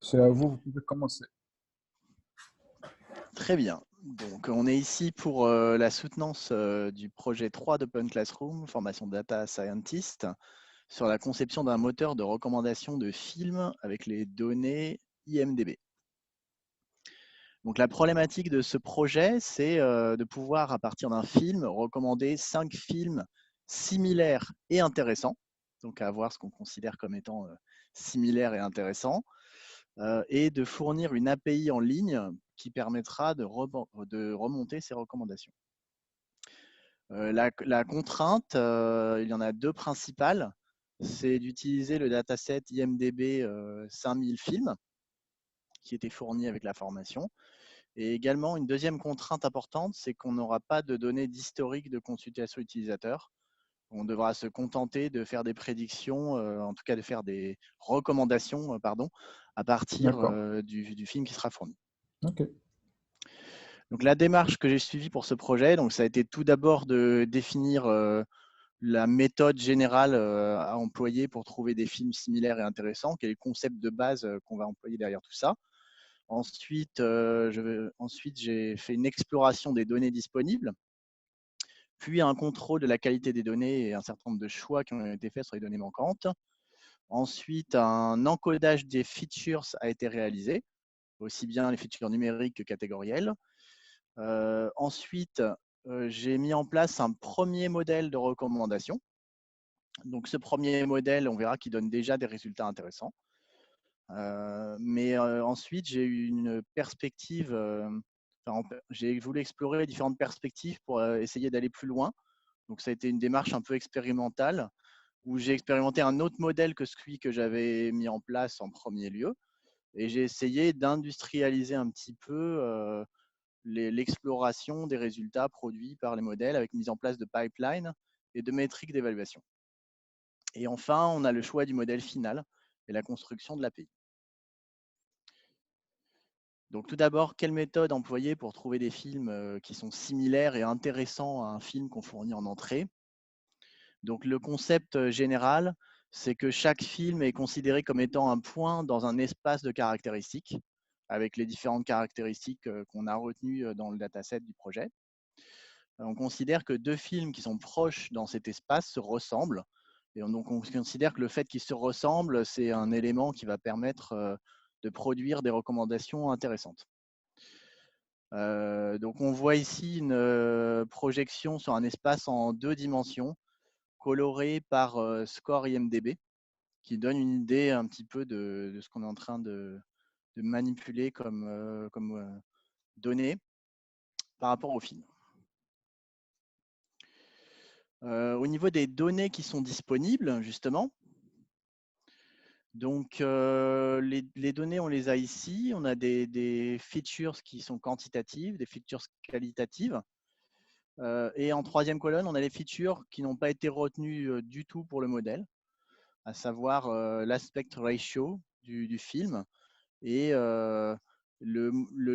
C'est à vous, vous pouvez commencer. Très bien. Donc, on est ici pour la soutenance du projet 3 d'Open Classroom, formation Data Scientist, sur la conception d'un moteur de recommandation de films avec les données IMDb. Donc, la problématique de ce projet, c'est de pouvoir, à partir d'un film, recommander 5 films similaires et intéressants, donc à voir ce qu'on considère comme étant similaires et intéressants, et de fournir une API en ligne qui permettra de remonter ces recommandations. La contrainte, il y en a deux principales. C'est d'utiliser le dataset IMDb 5000 films qui était fourni avec la formation. Et également, une deuxième contrainte importante, c'est qu'on n'aura pas de données d'historique de consultation utilisateur. On devra se contenter de faire des prédictions, en tout cas de faire des recommandations, pardon, à partir D'accord. du film qui sera fourni. Ok. Donc la démarche que j'ai suivie pour ce projet, donc ça a été tout d'abord de définir la méthode générale à employer pour trouver des films similaires et intéressants, quel est le concept de base qu'on va employer derrière tout ça. Ensuite, j'ai fait une exploration des données disponibles, puis un contrôle de la qualité des données et un certain nombre de choix qui ont été faits sur les données manquantes. Ensuite, un encodage des features a été réalisé, aussi bien les features numériques que catégorielles. Ensuite, j'ai mis en place un premier modèle de recommandation. Donc, ce premier modèle, on verra qu'il donne déjà des résultats intéressants. Mais ensuite, j'ai eu une perspective, j'ai voulu explorer différentes perspectives pour essayer d'aller plus loin. Donc, ça a été une démarche un peu expérimentale où j'ai expérimenté un autre modèle que celui que j'avais mis en place en premier lieu. Et j'ai essayé d'industrialiser un petit peu l'exploration des résultats produits par les modèles avec mise en place de pipelines et de métriques d'évaluation. Et enfin, on a le choix du modèle final et la construction de l'API. Donc tout d'abord, quelle méthode employer pour trouver des films qui sont similaires et intéressants à un film qu'on fournit en entrée? Donc le concept général, c'est que chaque film est considéré comme étant un point dans un espace de caractéristiques, avec les différentes caractéristiques qu'on a retenues dans le dataset du projet. On considère que deux films qui sont proches dans cet espace se ressemblent. Et donc on considère que le fait qu'ils se ressemblent, c'est un élément qui va permettre de produire des recommandations intéressantes. Donc on voit ici une projection sur un espace en 2 dimensions, coloré par score IMDb, qui donne une idée un petit peu de ce qu'on est en train de manipuler comme données par rapport au film. Au niveau des données qui sont disponibles, justement, donc les données, on les a ici. On a des features qui sont quantitatives, des features qualitatives. Et en troisième colonne, on a les features qui n'ont pas été retenues du tout pour le modèle, à savoir l'aspect ratio du film et le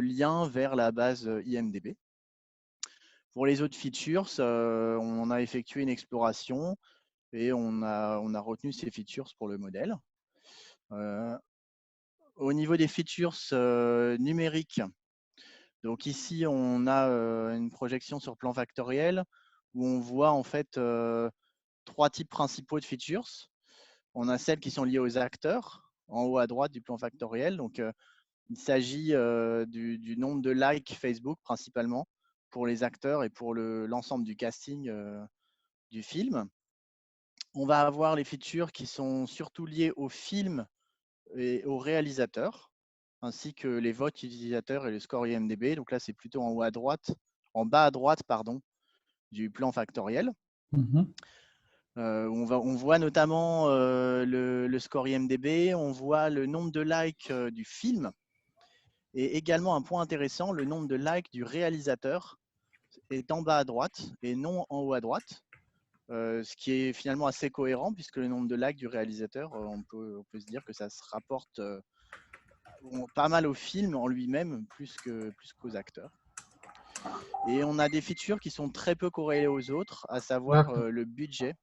lien vers la base IMDb. Pour les autres features, on a effectué une exploration et on a retenu ces features pour le modèle. Au niveau des features numériques, donc ici, on a une projection sur plan factoriel où on voit en fait 3 types principaux de features. On a celles qui sont liées aux acteurs, en haut à droite du plan factoriel. Donc, il s'agit du nombre de likes Facebook principalement pour les acteurs et pour l'ensemble du casting du film. On va avoir les features qui sont surtout liées au film et au réalisateur, ainsi que les votes utilisateurs et le score IMDb. Donc là, c'est plutôt en haut à droite, en bas à droite, pardon, du plan factoriel. On voit notamment le score IMDb, on voit le nombre de likes du film et également un point intéressant, le nombre de likes du réalisateur est en bas à droite et non en haut à droite, ce qui est finalement assez cohérent puisque le nombre de likes du réalisateur, on peut se dire que ça se rapporte pas mal au film en lui-même plus qu'aux acteurs. Et on a des features qui sont très peu corrélées aux autres, à savoir D'accord. le budget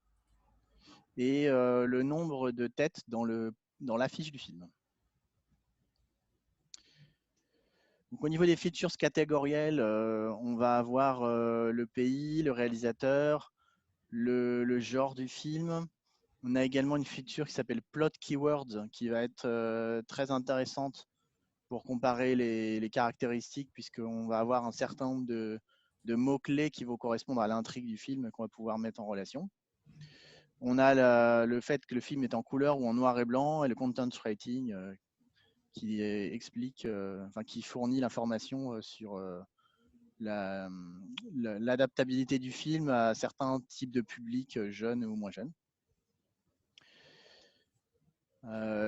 et le nombre de têtes dans l'affiche du film. Donc, au niveau des features catégorielles, on va avoir le pays, le réalisateur, le genre du film. On a également une feature qui s'appelle Plot Keywords qui va être très intéressante pour comparer les caractéristiques, puisqu'on va avoir un certain nombre de mots-clés qui vont correspondre à l'intrigue du film qu'on va pouvoir mettre en relation. On a le fait que le film est en couleur ou en noir et blanc et le content rating qui explique, qui fournit l'information sur l'adaptabilité du film à certains types de publics, jeunes ou moins jeunes.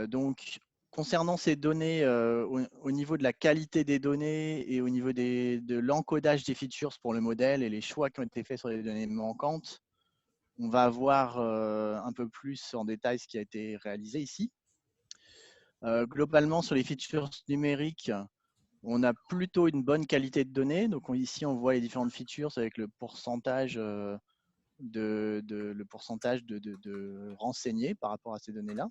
Donc, concernant ces données, au niveau de la qualité des données et au niveau de l'encodage des features pour le modèle et les choix qui ont été faits sur les données manquantes, on va voir un peu plus en détail ce qui a été réalisé ici. Globalement, sur les features numériques, on a plutôt une bonne qualité de données. Donc ici, on voit les différentes features avec le pourcentage de renseignés par rapport à ces données-là.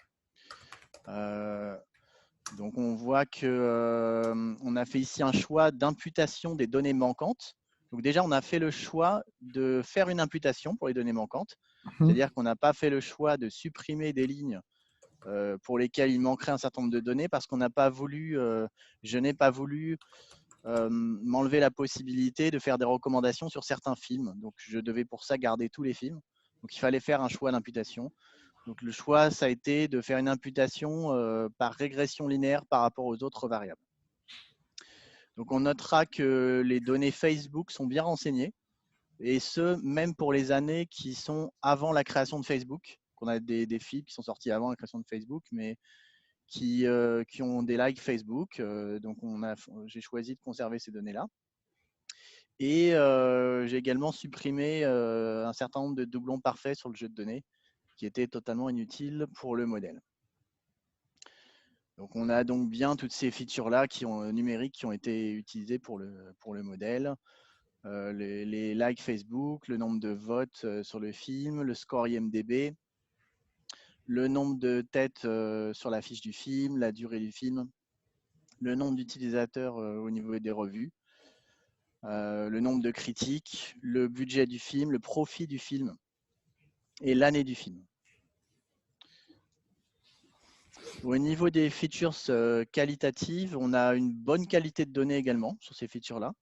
Donc on voit que on a fait ici un choix d'imputation des données manquantes. Donc déjà, on a fait le choix de faire une imputation pour les données manquantes. Mhm. C'est-à-dire qu'on n'a pas fait le choix de supprimer des lignes pour lesquelles il manquerait un certain nombre de données parce qu'on n'a pas voulu, je n'ai pas voulu m'enlever la possibilité de faire des recommandations sur certains films. Donc je devais pour ça garder tous les films. Donc il fallait faire un choix d'imputation. Donc le choix, ça a été de faire une imputation par régression linéaire par rapport aux autres variables. Donc on notera que les données Facebook sont bien renseignées, et ce, même pour les années qui sont avant la création de Facebook. On a des films qui sont sortis avant la création de Facebook, mais qui ont des likes Facebook. Donc j'ai choisi de conserver ces données-là. Et j'ai également supprimé un certain nombre de doublons parfaits sur le jeu de données qui étaient totalement inutiles pour le modèle. Donc on a donc bien toutes ces features-là numériques qui ont été utilisées pour le modèle. Les likes Facebook, le nombre de votes sur le film, le score IMDB, le nombre de têtes sur la fiche du film, la durée du film, le nombre d'utilisateurs au niveau des revues, le nombre de critiques, le budget du film, le profit du film et l'année du film. Au niveau des features qualitatives, on a une bonne qualité de données également sur ces features-là,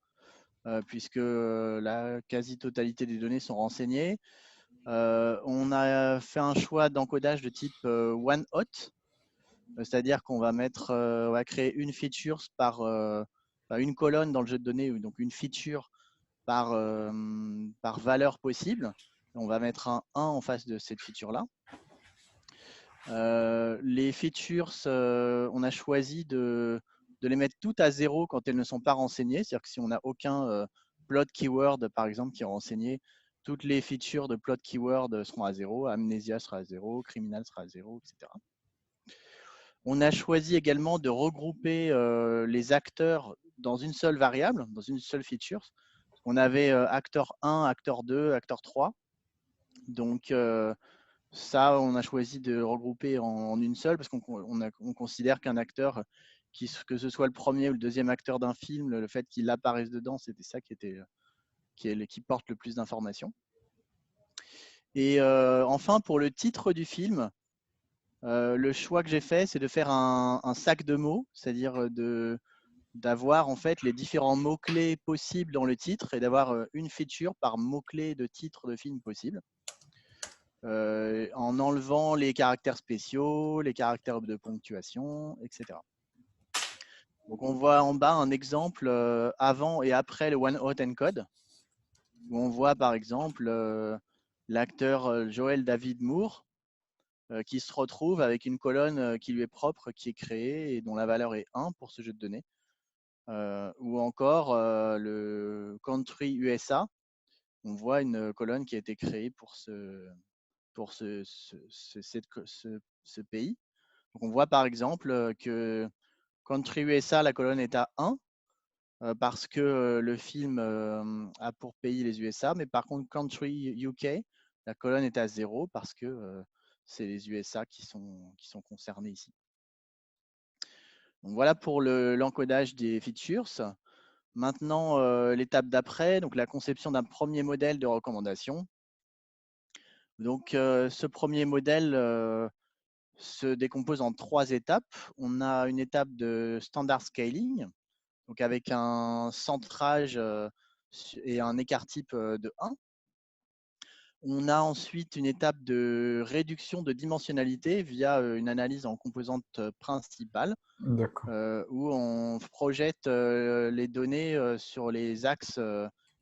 puisque la quasi-totalité des données sont renseignées. On a fait un choix d'encodage de type one hot, c'est-à-dire qu'on va on va créer une feature une colonne dans le jeu de données, donc une feature par valeur possible. On va mettre un 1 en face de cette feature-là. Les features, on a choisi de les mettre toutes à 0 quand elles ne sont pas renseignées. C'est-à-dire que si on n'a aucun plot keyword, par exemple, qui est renseigné, toutes les features de plot keyword seront à 0. Amnesia sera à 0, Criminal sera à 0, etc. On a choisi également de regrouper les acteurs dans une seule variable, dans une seule feature. On avait acteur 1, acteur 2, acteur 3. Donc, ça, on a choisi de regrouper en une seule parce qu'on considère qu'un acteur, que ce soit le premier ou le deuxième acteur d'un film, le fait qu'il apparaisse dedans, c'était ça qui porte le plus d'informations. Et enfin, pour le titre du film, le choix que j'ai fait, c'est de faire un sac de mots, c'est-à-dire d'avoir en fait les différents mots-clés possibles dans le titre et d'avoir une feature par mot-clé de titre de film possible. En enlevant les caractères spéciaux, les caractères de ponctuation, etc. Donc on voit en bas un exemple avant et après le One Hot Encode, où on voit par exemple l'acteur Joel David Moore qui se retrouve avec une colonne qui lui est propre, qui est créée et dont la valeur est 1 pour ce jeu de données. Ou encore le Country USA, on voit une colonne qui a été créée pour ce pays. Donc on voit par exemple que Country USA, la colonne est à 1, parce que le film a pour pays les USA, mais par contre, country UK, la colonne est à 0 parce que c'est les USA qui sont concernés ici. Donc voilà pour l'encodage des features. Maintenant, l'étape d'après, donc la conception d'un premier modèle de recommandation. Donc, ce premier modèle se décompose en 3 étapes. On a une étape de standard scaling, donc avec un centrage et un écart type de 1. On a ensuite une étape de réduction de dimensionnalité via une analyse en composantes principales, D'accord. où on projette les données sur les axes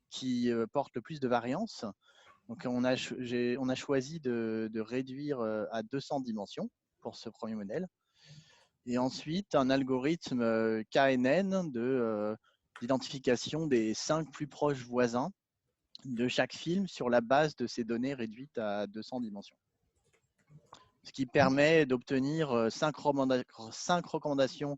qui portent le plus de variance. Donc, on a choisi de réduire à 200 dimensions pour ce premier modèle. Et ensuite, un algorithme KNN d'identification des 5 plus proches voisins de chaque film sur la base de ces données réduites à 200 dimensions. Ce qui permet d'obtenir 5 recommandations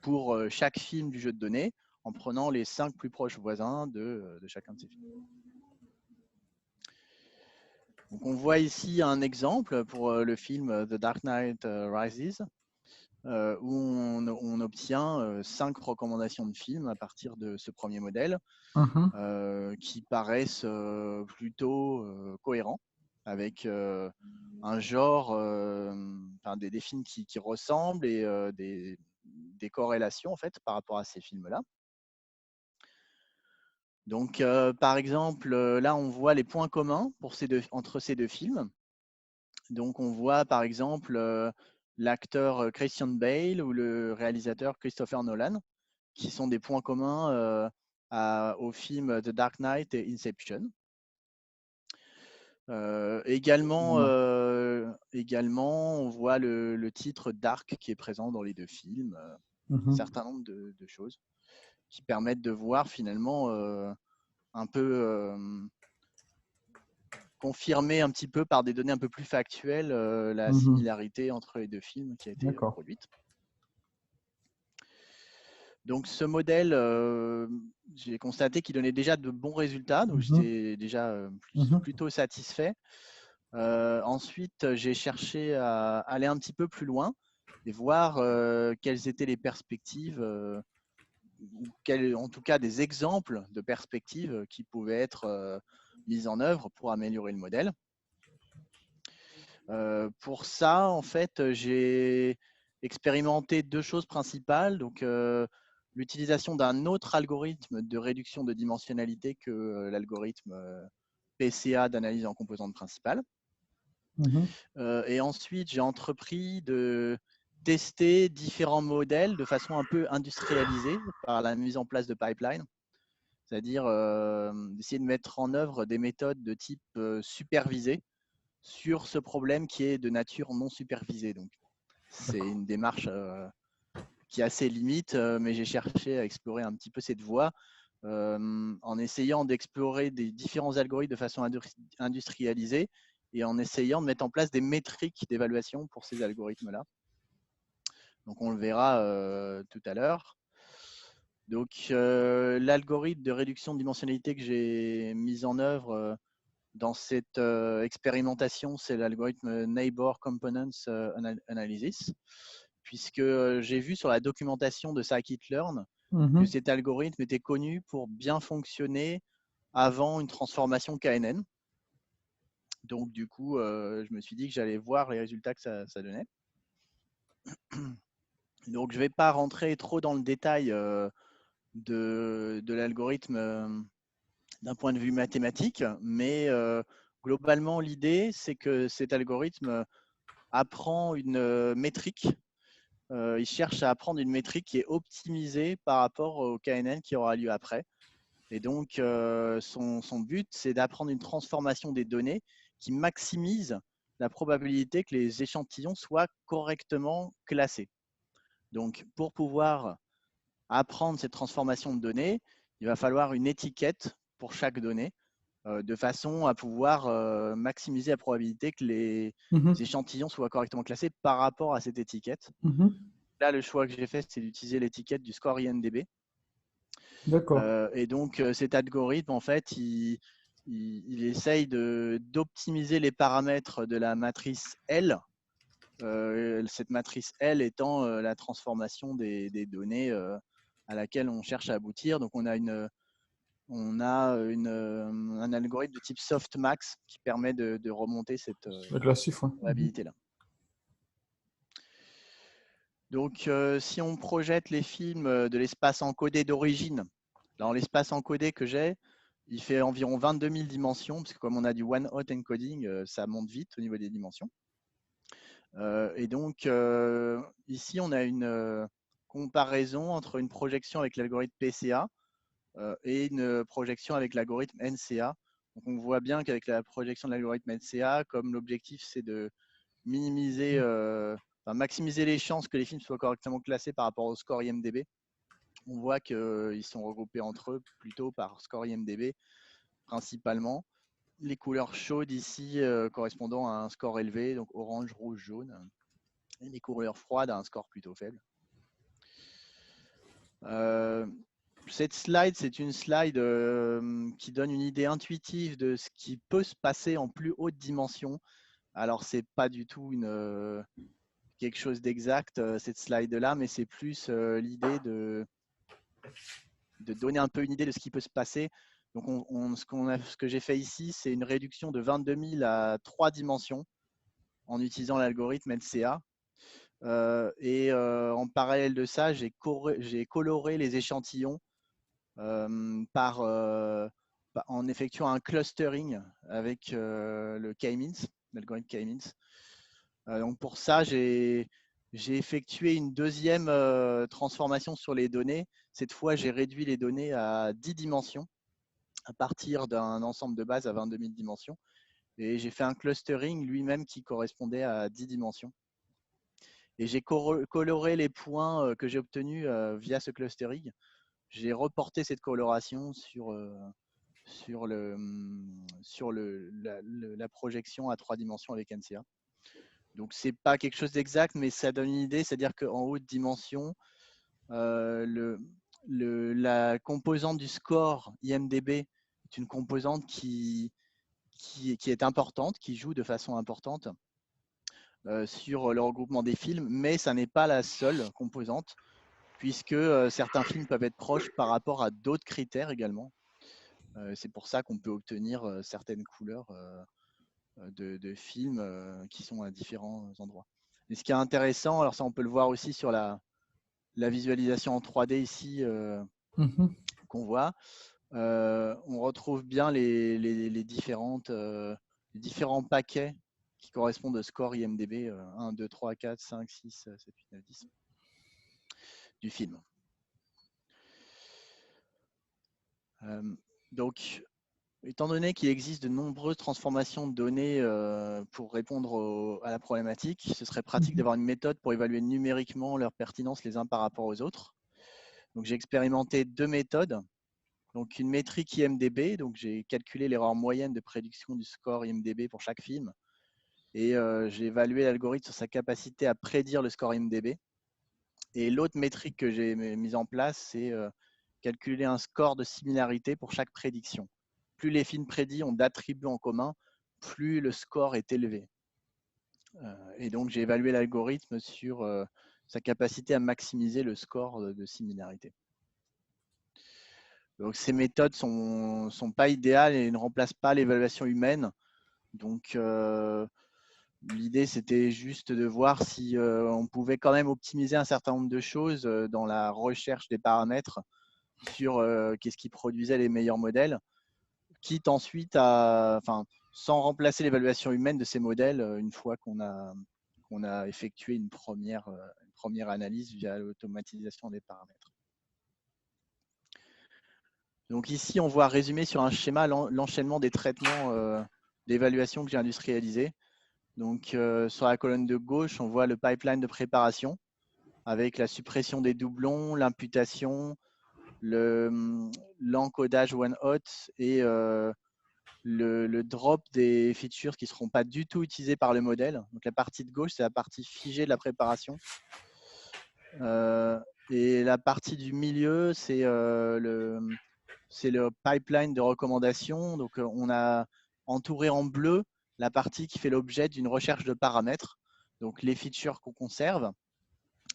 pour chaque film du jeu de données en prenant les 5 plus proches voisins de chacun de ces films. Donc on voit ici un exemple pour le film The Dark Knight Rises, où on obtient 5 recommandations de films à partir de ce premier modèle, qui paraissent plutôt cohérents, avec un genre, des films qui ressemblent et des corrélations en fait par rapport à ces films-là. Donc, par exemple, là, on voit les points communs entre ces deux films. Donc, on voit, par exemple, l'acteur Christian Bale ou le réalisateur Christopher Nolan, qui sont des points communs au film The Dark Knight et Inception. Également, on voit le titre Dark qui est présent dans les deux films, un certain nombre de choses qui permettent de voir finalement un peu confirmer un petit peu par des données un peu plus factuelles la similarité entre les deux films qui a été produite. Donc ce modèle, j'ai constaté qu'il donnait déjà de bons résultats, donc j'étais déjà plutôt satisfait. Ensuite, j'ai cherché à aller un petit peu plus loin et voir quelles étaient les perspectives, ou en tout cas des exemples de perspectives qui pouvaient être mises en œuvre pour améliorer le modèle. Pour ça, en fait, j'ai expérimenté 2 choses principales. Donc, l'utilisation d'un autre algorithme de réduction de dimensionnalité que l'algorithme PCA d'analyse en composantes principales. Et ensuite, j'ai entrepris de tester différents modèles de façon un peu industrialisée par la mise en place de pipelines, c'est-à-dire d'essayer de mettre en œuvre des méthodes de type supervisé sur ce problème qui est de nature non supervisée. Donc, c'est une démarche qui est assez limite, mais j'ai cherché à explorer un petit peu cette voie en essayant d'explorer des différents algorithmes de façon industrialisée et en essayant de mettre en place des métriques d'évaluation pour ces algorithmes-là. Donc, on le verra tout à l'heure. Donc, l'algorithme de réduction de dimensionnalité que j'ai mis en œuvre dans cette expérimentation, c'est l'algorithme Neighbor Components Analysis, puisque j'ai vu sur la documentation de scikit-learn que cet algorithme était connu pour bien fonctionner avant une transformation KNN. Donc, du coup, je me suis dit que j'allais voir les résultats que ça donnait. Donc, je ne vais pas rentrer trop dans le détail de l'algorithme d'un point de vue mathématique, mais globalement, l'idée, c'est que cet algorithme apprend une métrique. Il cherche à apprendre une métrique qui est optimisée par rapport au KNN qui aura lieu après. Et donc, son but, c'est d'apprendre une transformation des données qui maximise la probabilité que les échantillons soient correctement classés. Donc, pour pouvoir apprendre cette transformation de données, il va falloir une étiquette pour chaque donnée, de façon à pouvoir maximiser la probabilité que les échantillons soient correctement classés par rapport à cette étiquette. Là, le choix que j'ai fait, c'est d'utiliser l'étiquette du score INDB. D'accord. Et donc, cet algorithme, en fait, il essaye d'optimiser les paramètres de la matrice L. Cette matrice L étant la transformation des données à laquelle on cherche à aboutir. Donc, on a un algorithme de type softmax qui permet de remonter cette Le classif, ouais. probabilité-là. Donc, si on projette les films de l'espace encodé d'origine, alors l'espace encodé que j'ai, il fait environ 22 000 dimensions, parce que comme on a du one-hot encoding, ça monte vite au niveau des dimensions. Et donc, ici, on a une comparaison entre une projection avec l'algorithme PCA et une projection avec l'algorithme NCA. Donc, on voit bien qu'avec la projection de l'algorithme NCA, comme l'objectif, c'est de minimiser, maximiser les chances que les films soient correctement classés par rapport au score IMDb, on voit qu'ils sont regroupés entre eux plutôt par score IMDb principalement. Les couleurs chaudes ici correspondant à un score élevé, donc orange, rouge, jaune. Et les couleurs froides à un score plutôt faible. Cette slide, c'est une slide qui donne une idée intuitive de ce qui peut se passer en plus haute dimension. Alors, c'est pas du tout quelque chose d'exact, cette slide-là, mais c'est plus l'idée de donner un peu une idée de ce qui peut se passer. Donc, ce que j'ai fait ici, c'est une réduction de 22 000 à 3 dimensions en utilisant l'algorithme NCA. En parallèle de ça, j'ai coloré les échantillons en effectuant un clustering avec le K-means, l'algorithme K-means. Donc pour ça, j'ai effectué une deuxième transformation sur les données. Cette fois, j'ai réduit les données à 10 dimensions à partir d'un ensemble de base à 22 000 dimensions. Et j'ai fait un clustering lui-même qui correspondait à 10 dimensions. Et j'ai coloré les points que j'ai obtenus via ce clustering. J'ai reporté cette coloration sur la projection à 3 dimensions avec NCA. Donc, ce n'est pas quelque chose d'exact, mais ça donne une idée, c'est-à-dire qu'en haute dimension, la composante du score IMDB est une composante qui est importante, qui joue de façon importante sur le regroupement des films, mais ça n'est pas la seule composante, puisque certains films peuvent être proches par rapport à d'autres critères également. C'est pour ça qu'on peut obtenir certaines couleurs de films qui sont à différents endroits. Et ce qui est intéressant, alors ça on peut le voir aussi sur la visualisation en 3D ici qu'on voit, on retrouve bien les différents paquets qui correspondent au score IMDB 1, 2, 3, 4, 5, 6, 7, 8, 9, 10 du film. Donc, étant donné qu'il existe de nombreuses transformations de données pour répondre à la problématique, ce serait pratique d'avoir une méthode pour évaluer numériquement leur pertinence les uns par rapport aux autres. Donc, j'ai expérimenté deux méthodes. Donc, une métrique IMDB, donc j'ai calculé l'erreur moyenne de prédiction du score IMDB pour chaque film. Et j'ai évalué l'algorithme sur sa capacité à prédire le score IMDB. Et l'autre métrique que j'ai mise en place, c'est calculer un score de similarité pour chaque prédiction. Plus les films prédits ont d'attributs en commun, plus le score est élevé. Et donc, j'ai évalué l'algorithme sur sa capacité à maximiser le score de similarité. Donc, ces méthodes ne sont pas idéales et ne remplacent pas l'évaluation humaine. Donc, l'idée, c'était juste de voir si on pouvait quand même optimiser un certain nombre de choses dans la recherche des paramètres sur qu'est-ce qui produisait les meilleurs modèles, quitte ensuite sans remplacer l'évaluation humaine de ces modèles une fois qu'on a effectué une première analyse via l'automatisation des paramètres. Donc ici, on voit résumé sur un schéma l'enchaînement des traitements d'évaluation que j'ai industrialisé. Donc sur la colonne de gauche, on voit le pipeline de préparation avec la suppression des doublons, l'imputation, l'encodage one-hot et le drop des features qui ne seront pas du tout utilisées par le modèle. Donc la partie de gauche, c'est la partie figée de la préparation. Et la partie du milieu, c'est le pipeline de recommandation. Donc, on a entouré en bleu la partie qui fait l'objet d'une recherche de paramètres. Donc, les features qu'on conserve,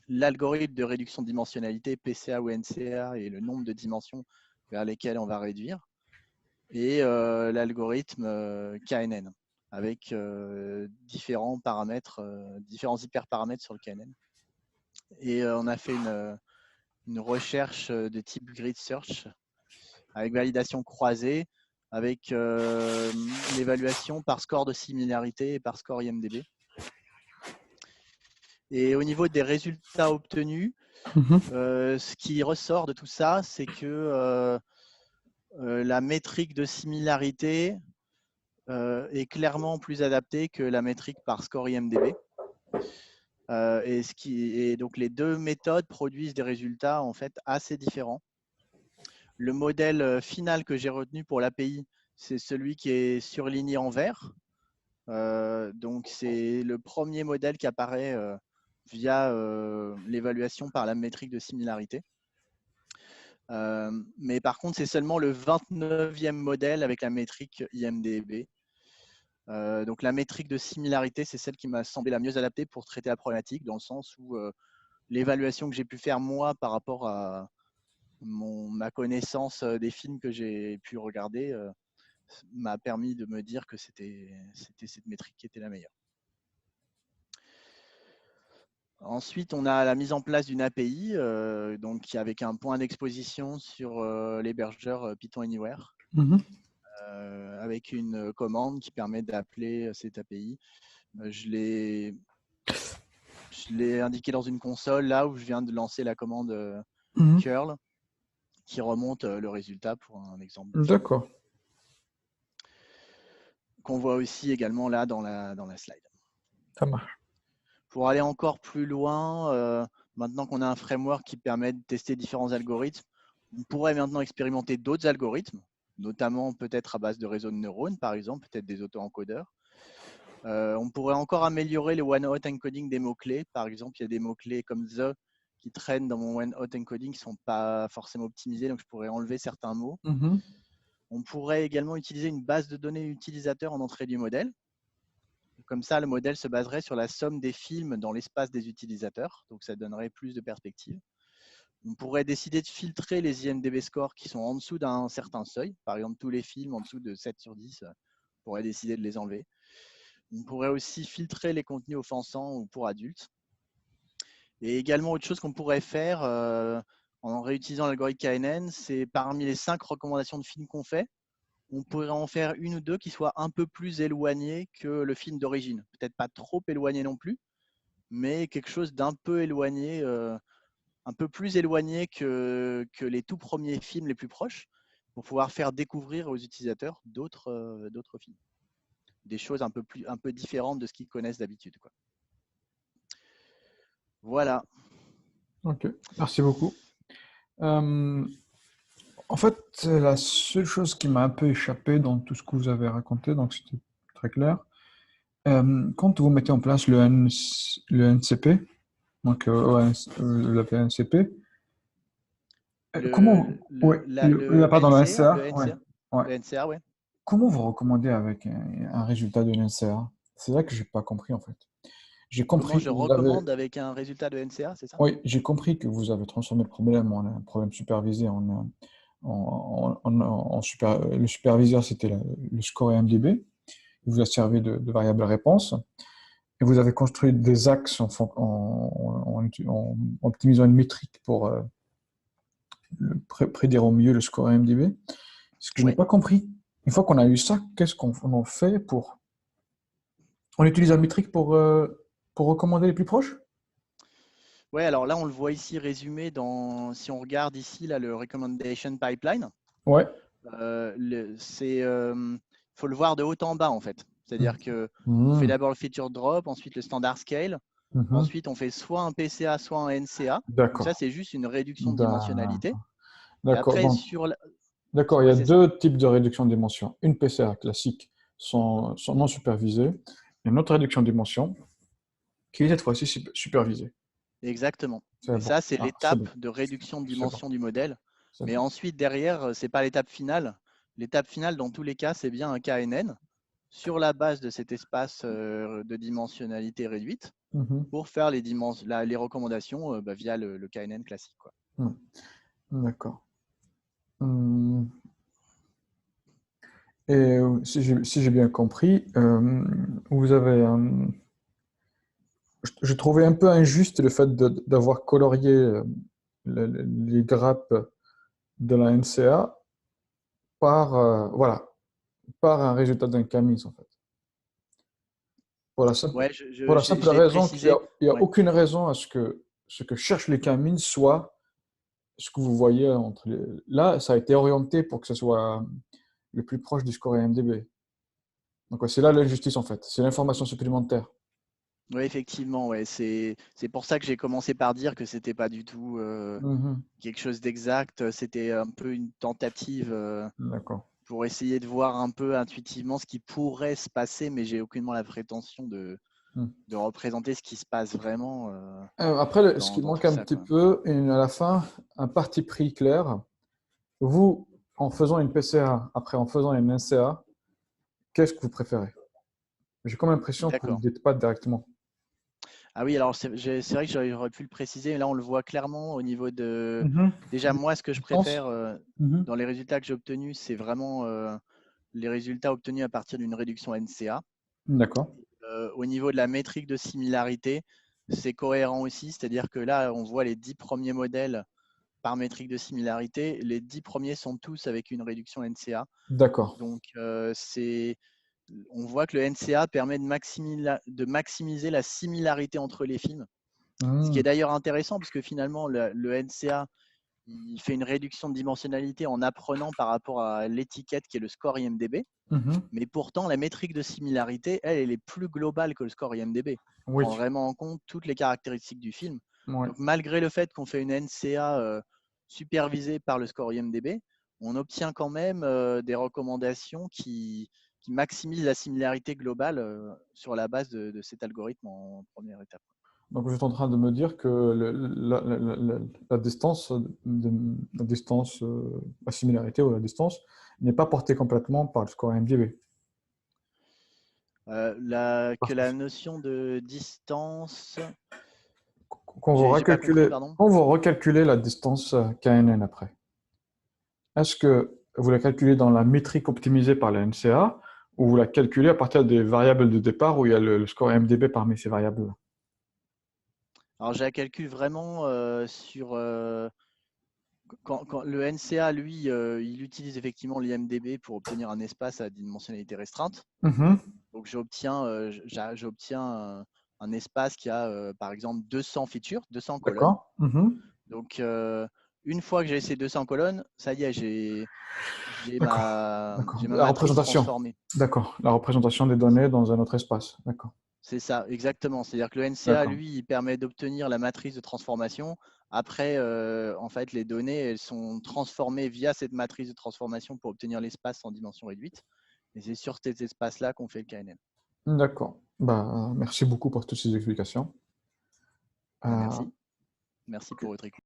l'algorithme de réduction de dimensionnalité, PCA ou NCA, et le nombre de dimensions vers lesquelles on va réduire, et l'algorithme KNN, avec différents paramètres, différents hyperparamètres sur le KNN. Et on a fait une recherche de type grid search avec validation croisée, avec l'évaluation par score de similarité et par score IMDb. Et au niveau des résultats obtenus, ce qui ressort de tout ça, c'est que la métrique de similarité est clairement plus adaptée que la métrique par score IMDb. Et donc les deux méthodes produisent des résultats en fait assez différents. Le modèle final que j'ai retenu pour l'API, c'est celui qui est surligné en vert. Donc c'est le premier modèle qui apparaît via l'évaluation par la métrique de similarité. Mais par contre, c'est seulement le 29e modèle avec la métrique IMDb. Donc la métrique de similarité, c'est celle qui m'a semblé la mieux adaptée pour traiter la problématique, dans le sens où l'évaluation que j'ai pu faire moi par rapport à ma connaissance des films que j'ai pu regarder m'a permis de me dire que c'était cette métrique qui était la meilleure. Ensuite, on a la mise en place d'une API, donc avec un point d'exposition sur l'hébergeur Python Anywhere, avec une commande qui permet d'appeler cette API. Je l'ai indiqué dans une console, là où je viens de lancer la commande curl, qui remonte le résultat pour un exemple. D'accord. Qu'on voit aussi également là dans la slide. Ça marche. Pour aller encore plus loin, maintenant qu'on a un framework qui permet de tester différents algorithmes, on pourrait maintenant expérimenter d'autres algorithmes, notamment peut-être à base de réseaux de neurones, par exemple, peut-être des auto-encodeurs. On pourrait encore améliorer le one-hot encoding des mots-clés. Par exemple, il y a des mots-clés comme the qui traînent dans mon one-hot encoding qui ne sont pas forcément optimisés, donc je pourrais enlever certains mots. On pourrait également utiliser une base de données utilisateur en entrée du modèle. Comme ça, le modèle se baserait sur la somme des films dans l'espace des utilisateurs. Donc, ça donnerait plus de perspectives. On pourrait décider de filtrer les IMDb scores qui sont en dessous d'un certain seuil. Par exemple, tous les films en dessous de 7 sur 10, on pourrait décider de les enlever. On pourrait aussi filtrer les contenus offensants ou pour adultes. Et également, autre chose qu'on pourrait faire en réutilisant l'algorithme KNN, c'est parmi les 5 recommandations de films qu'on fait, on pourrait en faire une ou deux qui soient un peu plus éloignées que le film d'origine. Peut-être pas trop éloigné non plus, mais quelque chose d'un peu éloigné, un peu plus éloigné que les tout premiers films les plus proches, pour pouvoir faire découvrir aux utilisateurs d'autres films. Des choses un peu différentes de ce qu'ils connaissent d'habitude. Voilà. Ok, merci beaucoup. En fait, la seule chose qui m'a un peu échappé dans tout ce que vous avez raconté, donc c'était très clair. Quand vous mettez en place le NCP, donc la PNCP, comment, pardon, le NCA, ouais. Le NCA, ouais. Comment vous recommandez avec un résultat de NCA? C'est là que j'ai pas compris en fait. J'ai compris Comment je que vous avez... recommande avec un résultat de NCA, c'est ça? Oui, j'ai compris que vous avez transformé le problème en un problème supervisé le superviseur, c'était le score IMDb. Il vous a servi de variable réponse. Et vous avez construit des axes en optimisant une métrique pour prédire au mieux le score IMDb. Ce que je n'ai pas compris, une fois qu'on a eu ça, qu'est-ce qu'on en fait pour... On utilise la métrique pour recommander les plus proches? Oui, alors là, on le voit ici résumé dans, si on regarde ici, là, le recommendation pipeline. Ouais. Faut le voir de haut en bas, en fait. C'est-à-dire qu'on fait d'abord le feature drop, ensuite le standard scale. Ensuite, on fait soit un PCA, soit un NCA. Donc ça, c'est juste une réduction de dimensionnalité. Et après, D'accord, il y a deux types de réduction de dimension. Une PCA classique, sans non supervisée, et une autre réduction de dimension, qui est cette fois-ci supervisée. Exactement. C'est Et bon. ça, c'est Ah, c'est bon. l'étape de réduction de C'est bon. dimension du modèle. C'est Mais bon. ensuite, derrière, ce n'est pas l'étape finale. L'étape finale, dans tous les cas, c'est bien un KNN sur la base de cet espace de dimensionnalité réduite Mhm. pour faire les recommandations via le KNN classique, quoi. Mm. D'accord. Hum. Et si j'ai bien compris, vous avez je trouvais un peu injuste le fait d'avoir colorié les grappes de la NCA par, voilà, par un résultat d'un CAMIS, en fait. Pour la simple, Ouais, pour la simple je l'ai raison qu'il n'y a, précisé. il y a Ouais. aucune raison à ce que cherchent les CAMIS soit ce que vous voyez entre les... Là, ça a été orienté pour que ce soit le plus proche du score IMDb. Donc, ouais, c'est là l'injustice, en fait. C'est l'information supplémentaire. Oui, effectivement, ouais. C'est pour ça que j'ai commencé par dire que c'était pas du tout Mhm. quelque chose d'exact. C'était un peu une tentative D'accord. pour essayer de voir un peu intuitivement ce qui pourrait se passer, mais j'ai aucunement la prétention Mhm. de représenter ce qui se passe vraiment Après, ce qui dans manque tout un ça, petit quoi. peu, et à la fin, un parti pris clair. Vous, en faisant une PCA, après en faisant une NCA, qu'est-ce que vous préférez? J'ai comme l'impression que vous ne le D'accord. dites pas directement. Ah oui, alors c'est vrai que j'aurais pu le préciser, mais là on le voit clairement au niveau de… Mhm. Déjà, moi, ce que je Distance? préfère Mhm. dans les résultats que j'ai obtenus, c'est vraiment les résultats obtenus à partir d'une réduction NCA. D'accord. Au niveau de la métrique de similarité, c'est cohérent aussi, c'est-à-dire que là, on voit les 10 premiers modèles par métrique de similarité. Les 10 premiers sont tous avec une réduction NCA. D'accord. Donc, on voit que le NCA permet de maximiser la similarité entre les films. Ce qui est Mhm. d'ailleurs intéressant, parce que finalement, le NCA, il fait une réduction de dimensionnalité en apprenant par rapport à l'étiquette qui est le score IMDB. Mhm. Mais pourtant, la métrique de similarité, elle est plus globale que le score IMDB. Oui. Prend vraiment en compte toutes les caractéristiques du film. Ouais. Donc, malgré le fait qu'on fait une NCA supervisée par le score IMDB, on obtient quand même des recommandations qui maximisent la similarité globale sur la base de cet algorithme en première étape. Donc vous êtes en train de me dire que la distance, la distance, la similarité ou la distance n'est pas portée complètement par le score IMDb. Que Parce que la notion de distance, j'ai pas compris, pardon. quand vous recalculez la distance KNN après, est-ce que vous la calculez dans la métrique optimisée par la NCA ou vous la calculez à partir des variables de départ où il y a le score IMDb parmi ces variables-là? Alors, je la calcule vraiment sur quand le NCA, lui, il utilise effectivement l'IMDB pour obtenir un espace à dimensionnalité restreinte. Mhm. Donc, j'obtiens un espace qui a, par exemple, 200 features, 200 colonnes. D'accord. Mhm. Donc, une fois que j'ai ces 200 colonnes, ça y est, D'accord. D'accord. j'ai ma La matrice représentation. transformée. D'accord. La représentation des données dans un autre espace. D'accord. C'est ça, exactement. C'est-à-dire que le NCA, D'accord. lui, il permet d'obtenir la matrice de transformation. Après, en fait, les données, elles sont transformées via cette matrice de transformation pour obtenir l'espace en dimension réduite. Et c'est sur cet espace-là qu'on fait le KNN. D'accord. Bah, merci beaucoup pour toutes ces explications. Ben, Euh, merci. Merci ok. pour votre écoute.